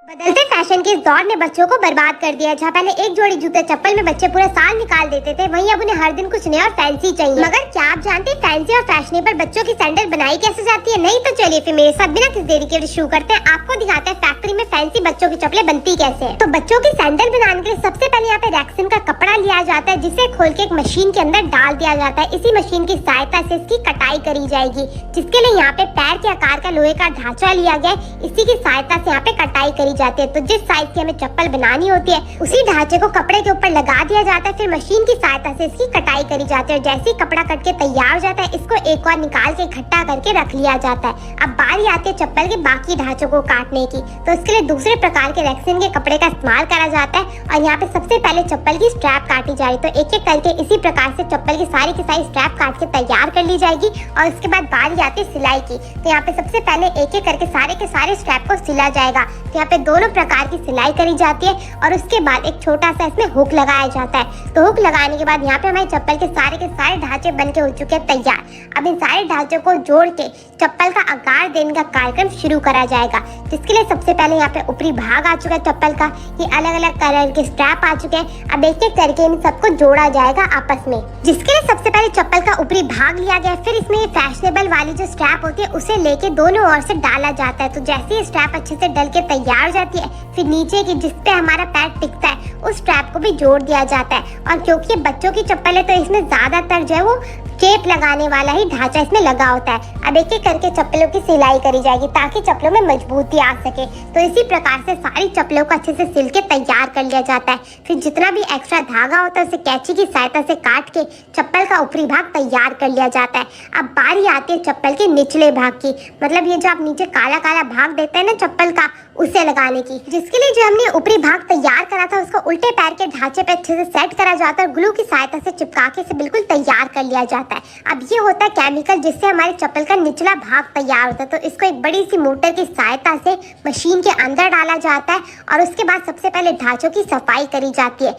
बदलते फैशन के इस दौर ने बच्चों को बर्बाद कर दिया। जहाँ पहले एक जोड़ी जूते चप्पल में बच्चे पूरा साल निकाल देते थे, वहीं अब उन्हें हर दिन कुछ नया और फैंसी चाहिए। मगर क्या आप जानते हैं फैंसी और फैशनेबल बच्चों की सैंडल बनाई कैसे जाती है? नहीं तो चलिए फिर मेरे साथ बिना किसी देरी के शुरू करते हैं। आपको दिखाते हैं फैक्ट्री में फैंसी बच्चों की चप्पलें बनती कैसे है। तो बच्चों की सैंडल बनाने के लिए सबसे पहले यहाँ पे रैक्सिन का कपड़ा लिया जाता है, जिसे खोल के एक मशीन के अंदर डाल दिया जाता है। इसी मशीन की सहायता से इसकी कटाई करी जाएगी, जिसके लिए यहाँ पे पैर के आकार का लोहे का ढांचा लिया गया है। इसी की सहायता से यहाँ पे कटाई करी जाती है। तो जिस साइज की हमें चप्पल बनानी होती है, उसी ढांचे को कपड़े के ऊपर लगा दिया जाता है। फिर मशीन की सहायता से इसकी कटाई करी जाती है। जैसे ही कपड़ा कट के तैयार हो जाता है, इसको एक और निकाल के इकट्ठा करके रख लिया जाता है। अब बारी आती है चप्पल के बाकी ढांचों को काटने की। तो इसके लिए दूसरे प्रकार के रेक्सिन के कपड़े का इस्तेमाल करा जाता है और यहाँ पे सबसे पहले चप्पल की स्ट्रैप काटी जा रही। तो एक एक करके इसी प्रकार से चप्पल की सारी स्ट्रैप काट के तैयार कर ली जाएगी। और उसके बाद बारी आती है सिलाई की। तो यहाँ पे सबसे पहले एक एक करके सारे के सारे स्ट्रैप को सिला जाएगा। तो यहाँ पे दोनों प्रकार की सिलाई करी जाती है और उसके बाद एक छोटा सा इसमें हुक लगाया जाता है। तो हुक लगाने के बाद यहाँ पे हमारे चप्पल के सारे ढांचे बन के हो चुके हैं तैयार। अब इन सारे ढांचों को जोड़ के चप्पल का आकार देने का कार्यक्रम शुरू करा जाएगा, जिसके लिए सबसे पहले यहाँ पे ऊपरी भाग आ चुका है चप्पल का। ये अलग अलग कलर के स्ट्रैप आ चुके हैं। अब एक एक करके इन सबको जोड़ा जाएगा आपस में, जिसके लिए सबसे पहले चप्पल का ऊपरी भाग लिया गया। फिर इसमें ये फैशनेबल वाली जो स्ट्रैप होती है, उसे लेके दोनों ओर से डाला जाता है। तो जैसे ही स्ट्रैप अच्छे से डल के तैयार हो जाती है, फिर नीचे की जिस पे हमारा पैर टिकता है, उस स्ट्रैप को भी जोड़ दिया जाता है। और क्योंकि ये बच्चों की चप्पल है, तो इसमें ज्यादातर जो है वो चेप लगाने वाला ही ढांचा इसमें लगा होता है। अब एक एक करके चप्पलों की सिलाई करी जाएगी, ताकि चप्पलों में मजबूती आ सके। तो इसी प्रकार से सारी चप्पलों को अच्छे से सिल के तैयार कर लिया जाता है। फिर जितना भी एक्स्ट्रा धागा होता है, उसे कैंची की सहायता से काट के चप्पल का ऊपरी भाग तैयार कर लिया जाता है। अब बारी आती है चप्पल के निचले भाग की, मतलब ये जो आप नीचे काला काला भाग देते हैं ना चप्पल का, उसे लगाने की। जिसके लिए जो हमने ऊपरी भाग तैयार करा था, उसको उल्टे पैर के ढांचे पे अच्छे से सेट करा जाता है। ग्लू की सहायता से चिपका के इसे बिल्कुल तैयार कर लिया जाता है। अब ये होता है केमिकल, जिससे हमारे चप्पल का निचला भाग तैयार होता है। तो इसको एक बड़ी सी मोटर की सहायता से मशीन के अंदर डाला जाता है और उसके बाद सबसे पहले ढांचों की सफाई करी जाती है।